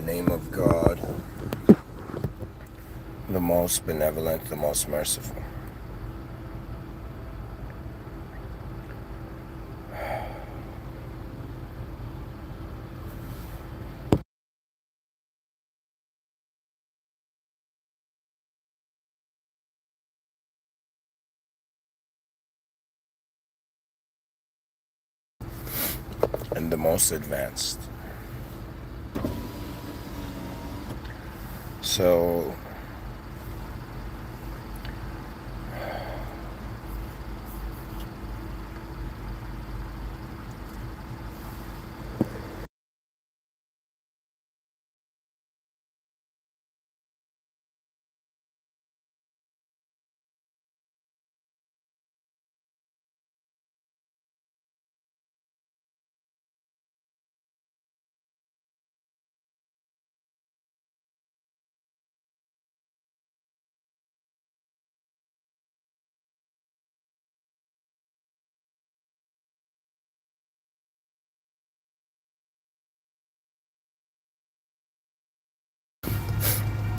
the name of God, the most benevolent, the most merciful. And the most advanced. So,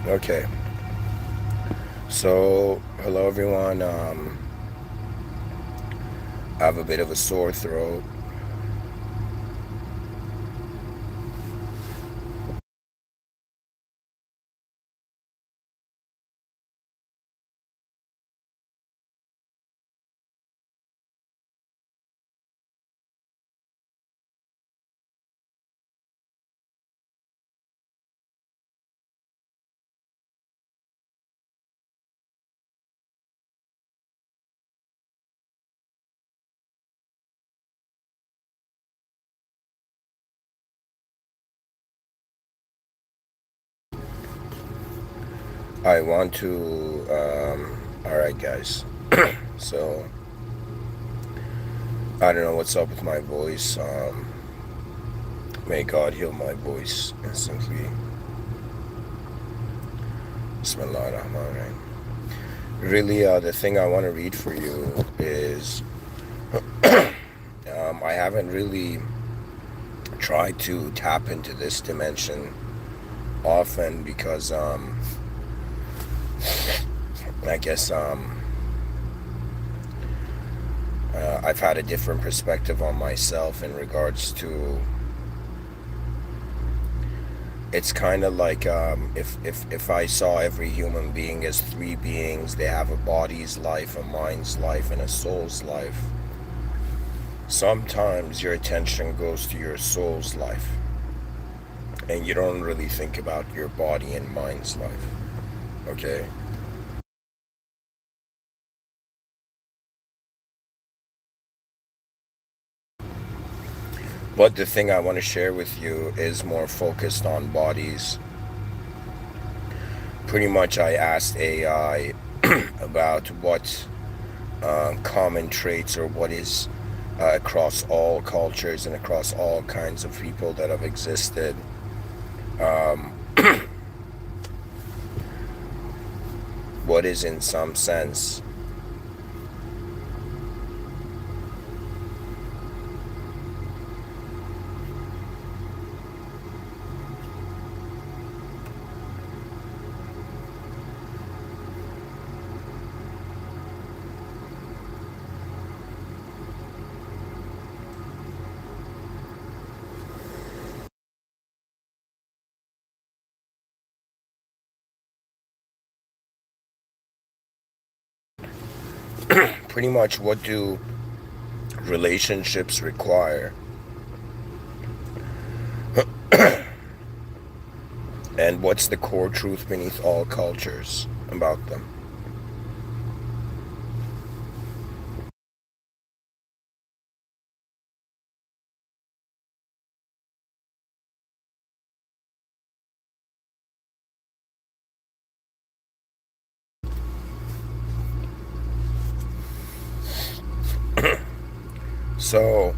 okay. So, hello everyone. I have a bit of a sore throat. I want to, alright, guys. So, I don't know what's up with my voice. May God heal my voice instantly. Bismillahirrahmanirrahim. Really, the thing I want to read for you is I haven't really tried to tap into this dimension often because I guess I've had a different perspective on myself in regards to, it's kind of like if I saw every human being as three beings. They have a body's life, a mind's life, and a soul's life. Sometimes your attention goes to your soul's life and you don't really think about your body and mind's life. Okay? But the thing I want to share with you is more focused on bodies. Pretty much I asked AI about what common traits, or what is across all cultures and across all kinds of people that have existed, what is in some sense pretty much what do relationships require, and what's the core truth beneath all cultures about them. So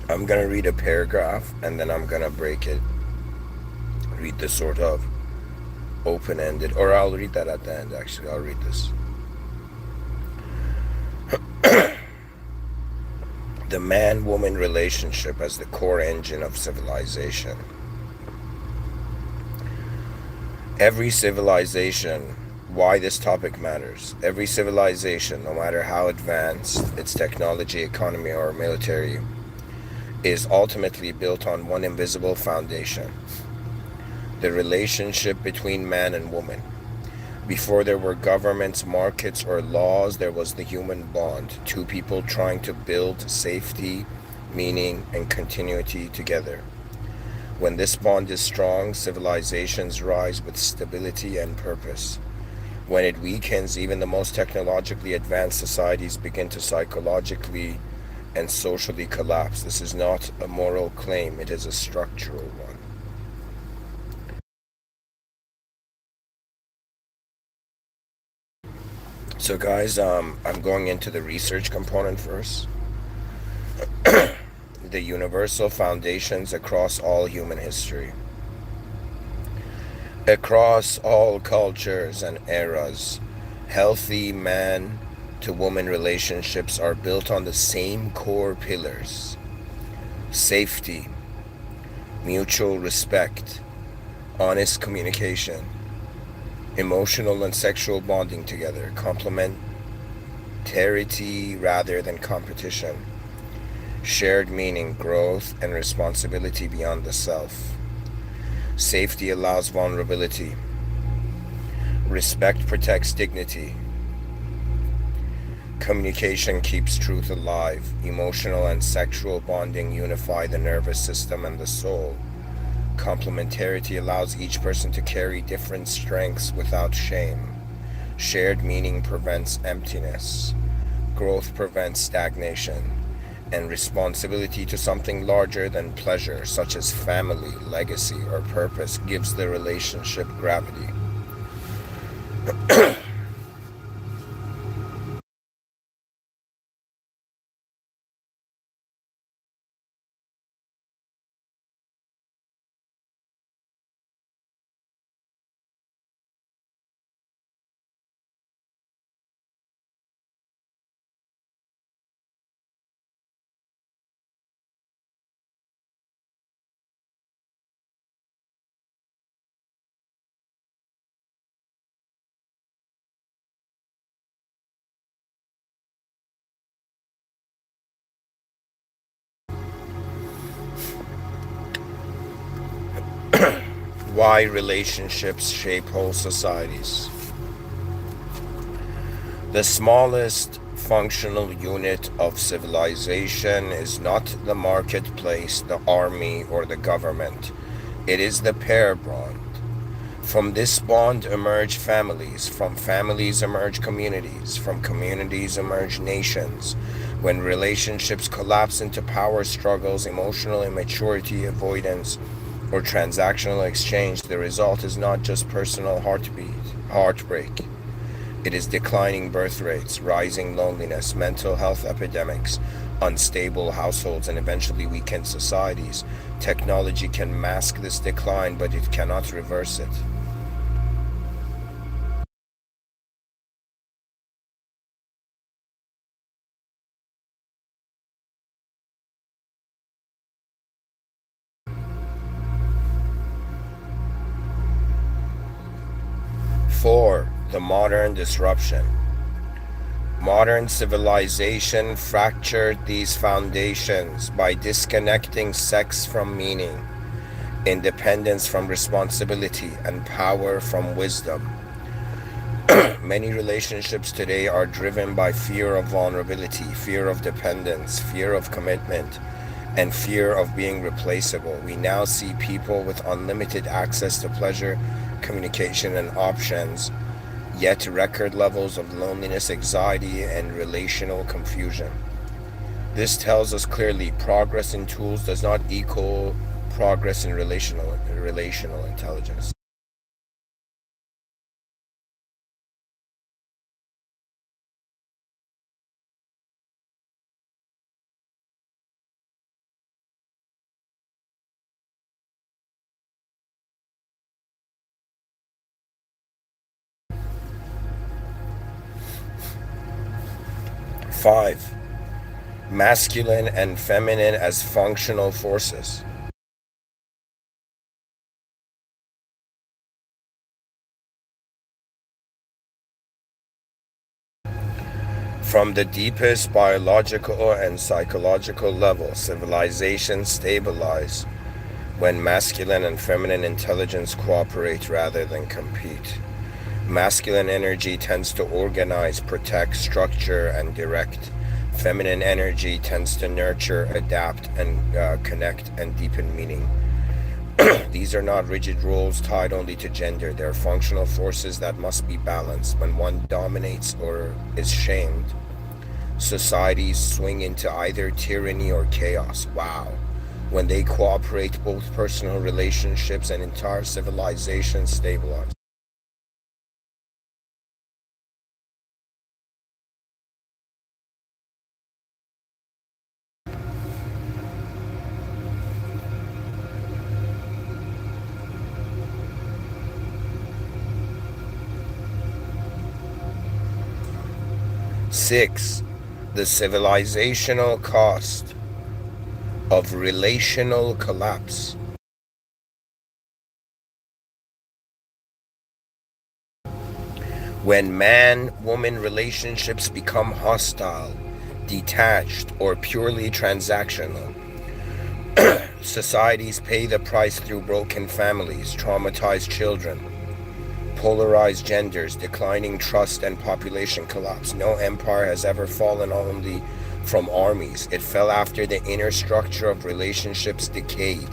I'm gonna read a paragraph and then I'm gonna break it, read the sort of open-ended, or I'll read that at the end. Actually, I'll read this. The man-woman relationship as the core engine of civilization. Every civilization, why this topic matters. Every civilization, no matter how advanced its technology, economy, or military, is ultimately built on one invisible foundation: the relationship between man and woman. Before there were governments, markets, or laws, there was the human bond. Two people trying to build safety, meaning, and continuity together. When this bond is strong, civilizations rise with stability and purpose. When it weakens, even the most technologically advanced societies begin to psychologically and socially collapse. This is not a moral claim, it is a structural one. So, guys, I'm going into the research component first. The universal foundations across all human history. Across all cultures and eras, healthy man to woman relationships are built on the same core pillars: safety, mutual respect, honest communication, emotional and sexual bonding together, complementarity rather than competition, shared meaning, growth, and responsibility beyond the self. Safety allows vulnerability. Respect protects dignity. Communication keeps truth alive. Emotional and sexual bonding unify the nervous system and the soul. Complementarity allows each person to carry different strengths without shame. Shared meaning prevents emptiness. Growth prevents stagnation. And responsibility to something larger than pleasure, such as family, legacy, or purpose, gives the relationship gravity. Why relationships shape whole societies. The smallest functional unit of civilization is not the marketplace, the army, or the government. It is the pair bond. From this bond emerge families. From families emerge communities. From communities emerge nations. When relationships collapse into power struggles, emotional immaturity, avoidance, or transactional exchange, the result is not just personal heartbreak. It is declining birth rates, rising loneliness, mental health epidemics, unstable households, and eventually weakened societies. Technology can mask this decline, but it cannot reverse it. 4. The modern disruption. Modern civilization fractured these foundations by disconnecting sex from meaning, independence from responsibility, and power from wisdom. Many relationships today are driven by fear of vulnerability, fear of dependence, fear of commitment, and fear of being replaceable. We now see people with unlimited access to pleasure, communication, and options, yet record levels of loneliness, anxiety, and relational confusion. This tells us clearly progress in tools does not equal progress in relational intelligence. 5. Masculine and feminine as functional forces. From the deepest biological and psychological level, civilization stabilize when masculine and feminine intelligence cooperate rather than compete. Masculine energy tends to organize, protect, structure, and direct. Feminine energy tends to nurture, adapt, and connect and deepen meaning. These are not rigid roles tied only to gender. They are functional forces that must be balanced. When one dominates or is shamed, societies swing into either tyranny or chaos. Wow. When they cooperate, both personal relationships and entire civilizations stabilize. Six, the civilizational cost of relational collapse. When man woman relationships become hostile, detached, or purely transactional, societies pay the price through broken families, traumatized children, polarized genders, declining trust, and population collapse. No empire has ever fallen only from armies. It fell after the inner structure of relationships decayed.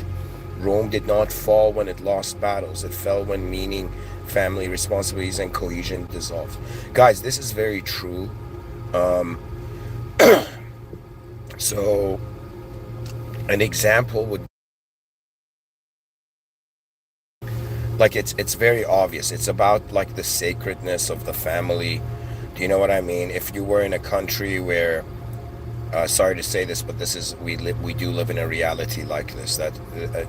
Rome did not fall when it lost battles. It fell when meaning, family responsibilities, and cohesion dissolved. Guys, this is very true. Um, so, an example would like it's very obvious. It's about like the sacredness of the family. Do you know what I mean? If you were in a country where sorry to say this, but this is we do live in a reality like this. That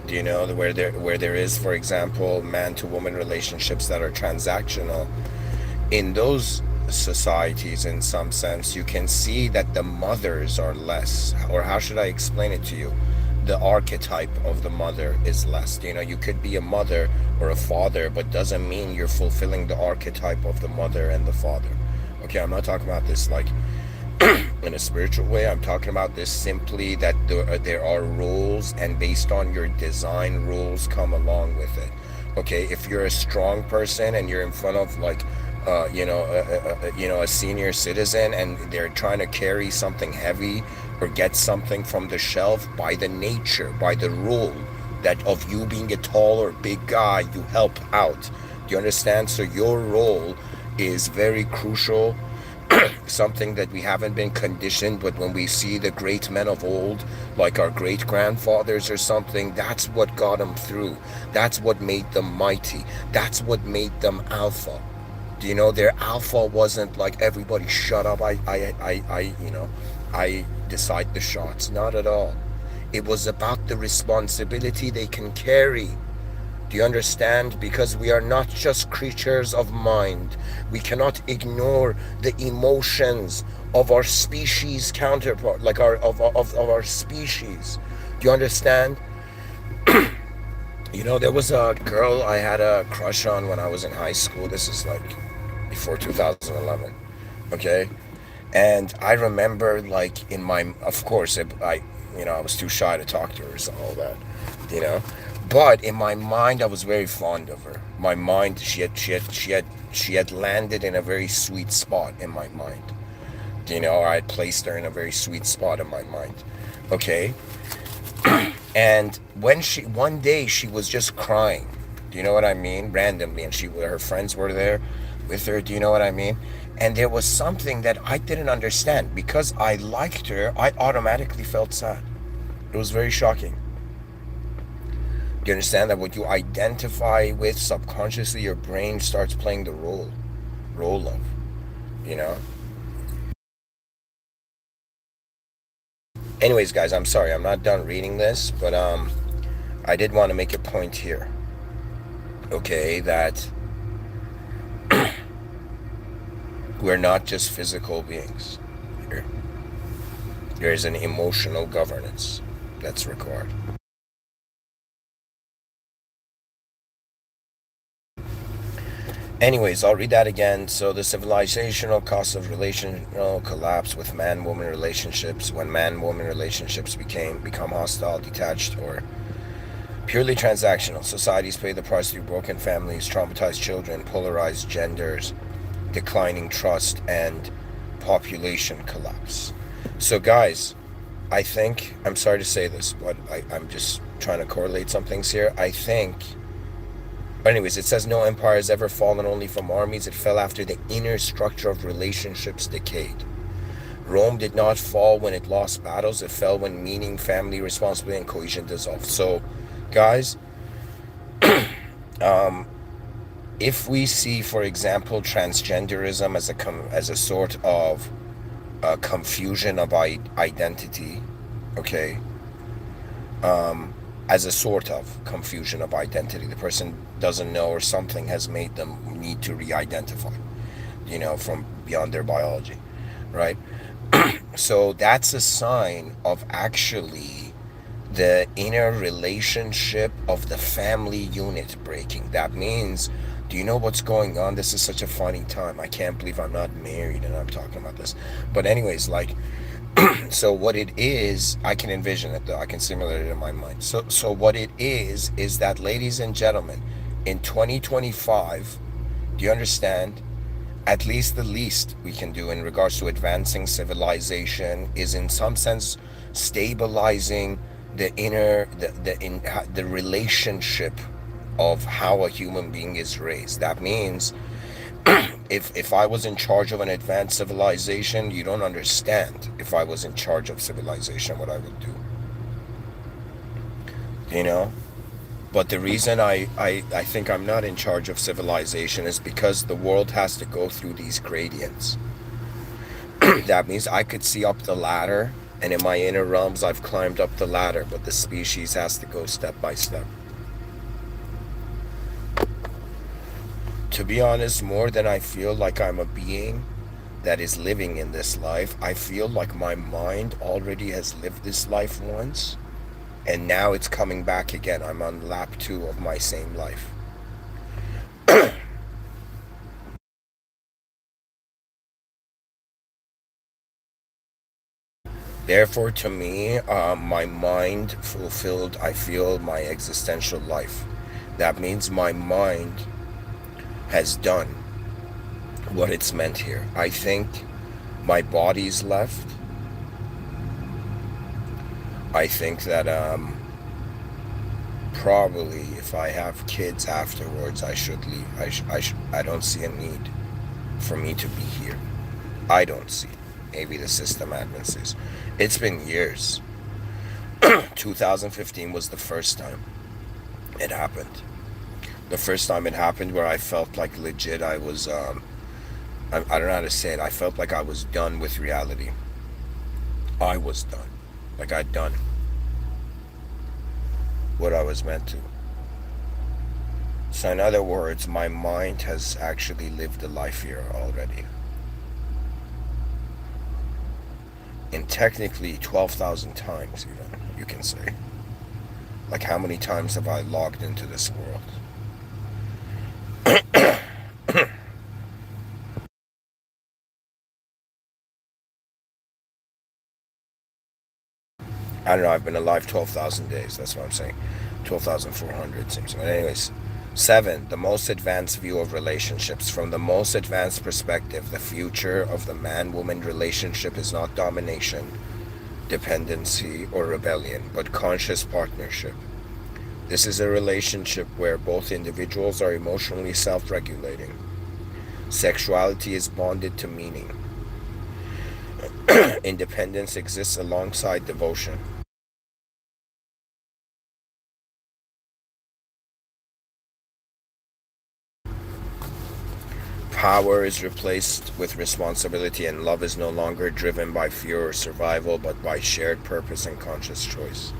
do you know where there is, for example, man to woman relationships that are transactional in those societies? In some sense, you can see that the mothers are less, or how should I explain it to you? The archetype of the mother is less. You know, you could be a mother or a father, but doesn't mean you're fulfilling the archetype of the mother and the father. Okay, I'm not talking about this like in a spiritual way. I'm talking about this simply that there are rules, and based on your design, rules come along with it. Okay, if you're a strong person and you're in front of like a senior citizen, and they're trying to carry something heavy or get something from the shelf, by the nature, by the rule that of you being a tall or big guy, you help out. Do you understand? So your role is very crucial, something that we haven't been conditioned. But when we see the great men of old, like our great grandfathers or something, that's what got them through. That's what made them mighty. That's what made them alpha. Do you know, their alpha wasn't like everybody shut up, I decide the shots. Not at all. It was about the responsibility they can carry. Do you understand? Because we are not just creatures of mind. We cannot ignore the emotions of our species counterpart, like of our species. Do you understand? You know, there was a girl I had a crush on when I was in high school. This is like before 2011. Okay? And I remember, like, in my, of course, I was too shy to talk to her, so all that, you know. But in my mind, I was very fond of her. My mind, she had landed in a very sweet spot in my mind. You know, I had placed her in a very sweet spot in my mind. Okay. And one day she was just crying. Do you know what I mean? Randomly, and her friends were there with her. Do you know what I mean? And there was something that I didn't understand. Because I liked her, I automatically felt sad. It was very shocking. Do you understand that what you identify with subconsciously, your brain starts playing the role of, you know? Anyways, guys, I'm sorry, I'm not done reading this, but I did want to make a point here. Okay, that we're not just physical beings here. There's an emotional governance that's required. Anyways, I'll read that again. So the civilizational cost of relational collapse with man-woman relationships, when man-woman relationships become hostile, detached, or purely transactional. Societies pay the price through broken families, traumatized children, polarized genders, declining trust, and population collapse. So, guys, I think, I'm sorry to say this, but I'm just trying to correlate some things here. I think, but anyways, it says no empire has ever fallen only from armies. It fell after the inner structure of relationships decayed. Rome did not fall when it lost battles. It fell when meaning, family, responsibility, and cohesion dissolved. So, guys, um, if we see, for example, transgenderism as a sort of confusion of identity, okay, as a sort of confusion of identity, the person doesn't know or something has made them need to re-identify, from beyond their biology, right? So that's a sign of actually the inner relationship of the family unit breaking. That means, do you know what's going on? This is such a funny time. I can't believe I'm not married and I'm talking about this. But anyways, like, so what it is, I can envision it though. I can simulate it in my mind. So what it is that, ladies and gentlemen, in 2025, do you understand? At least the least we can do in regards to advancing civilization is, in some sense, stabilizing the inner the relationship of how a human being is raised. That means, if I was in charge of an advanced civilization, you don't understand. If I was in charge of civilization, what I would do, you know but the reason I think I'm not in charge of civilization is because the world has to go through these gradients. That means I could see up the ladder, and in my inner realms I've climbed up the ladder, but the species has to go step by step. To be honest, more than I feel like I'm a being that is living in this life, I feel like my mind already has lived this life once, and now it's coming back again. I'm on lap 2 of my same life. Therefore, to me, my mind fulfilled, I feel, my existential life. That means my mind has done what it's meant here. I think my body's left. I think that probably if I have kids afterwards, I should leave. I don't see a need for me to be here. I don't see. Maybe the system admin sees. It's been years. 2015 was the first time it happened. The first time it happened where I felt like legit I was, I don't know how to say it. I felt like I was done with reality. I was done. Like I'd done what I was meant to. So in other words, my mind has actually lived a life here already. And technically 12,000 times, even, you can say. Like, how many times have I logged into this world? I don't know, I've been alive 12,000 days, that's what I'm saying. 12,400 seems. But anyways, 7, the most advanced view of relationships. From the most advanced perspective, the future of the man-woman relationship is not domination, dependency, or rebellion, but conscious partnership. This is a relationship where both individuals are emotionally self-regulating. Sexuality is bonded to meaning. Independence exists alongside devotion. Power is replaced with responsibility, and love is no longer driven by fear or survival, but by shared purpose and conscious choice.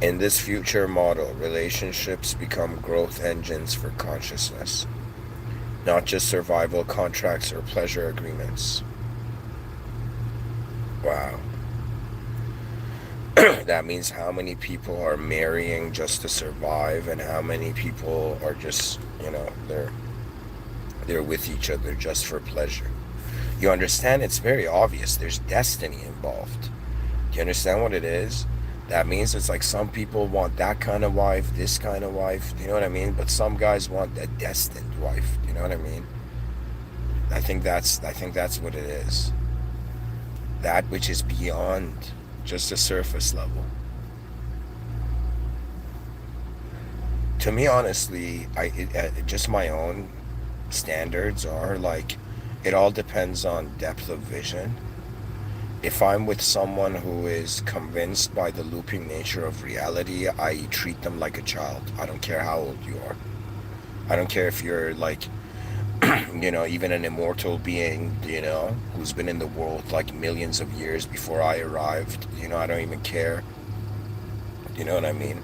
In this future model, relationships become growth engines for consciousness, not just survival contracts or pleasure agreements. Wow. That means how many people are marrying just to survive, and how many people are just, they're with each other just for pleasure. You understand? It's very obvious. There's destiny involved. Do you understand what it is? That means it's like some people want that kind of wife, this kind of wife. Do you know what I mean? But some guys want a destined wife. Do you know what I mean? I think that's what it is. That which is beyond just the surface level. To me, honestly, just my own standards are like, it all depends on depth of vision. If I'm with someone who is convinced by the looping nature of reality, I treat them like a child. I don't care how old you are. I don't care if you're like, even an immortal being, who's been in the world like millions of years before I arrived. I don't even care. You know what I mean?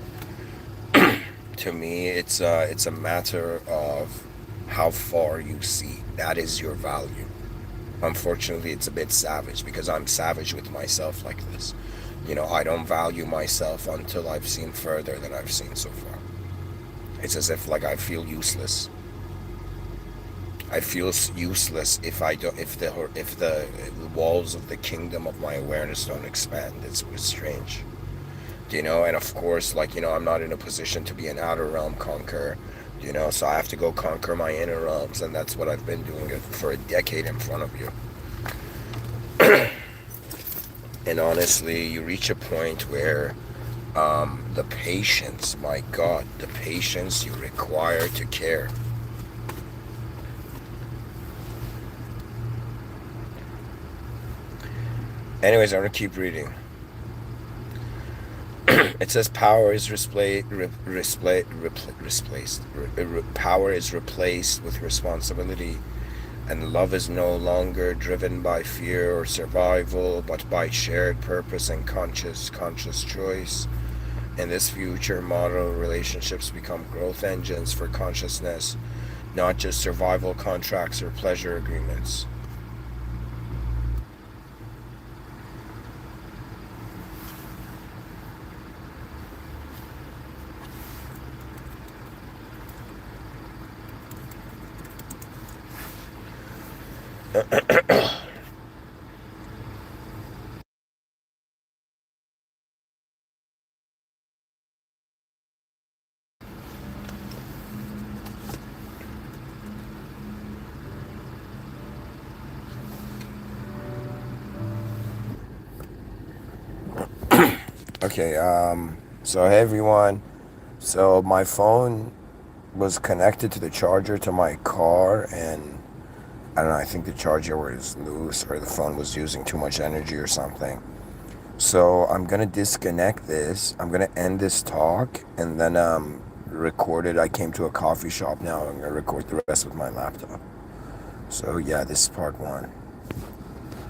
To me, it's a matter of how far you see. That is your value. Unfortunately, it's a bit savage because I'm savage with myself like this. I don't value myself until I've seen further than I've seen so far. It's as if like I feel useless. I feel useless if the walls of the kingdom of my awareness don't expand. It's strange. And of course, like, I'm not in a position to be an outer realm conqueror. So I have to go conquer my inner realms, and that's what I've been doing for a decade in front of you. And honestly, you reach a point where the patience, my God, the patience you require to care. Anyways, I'm gonna keep reading. It says power is power is replaced with responsibility, and love is no longer driven by fear or survival, but by shared purpose and conscious choice. In this future model, relationships become growth engines for consciousness, not just survival contracts or pleasure agreements. Okay, so hey everyone. So my phone was connected to the charger to my car, and I don't know, I think the charger was loose or the phone was using too much energy or something. So I'm gonna disconnect this. I'm gonna end this talk and then record it. I came to a coffee shop now. I'm gonna record the rest with my laptop. So yeah, this is part one.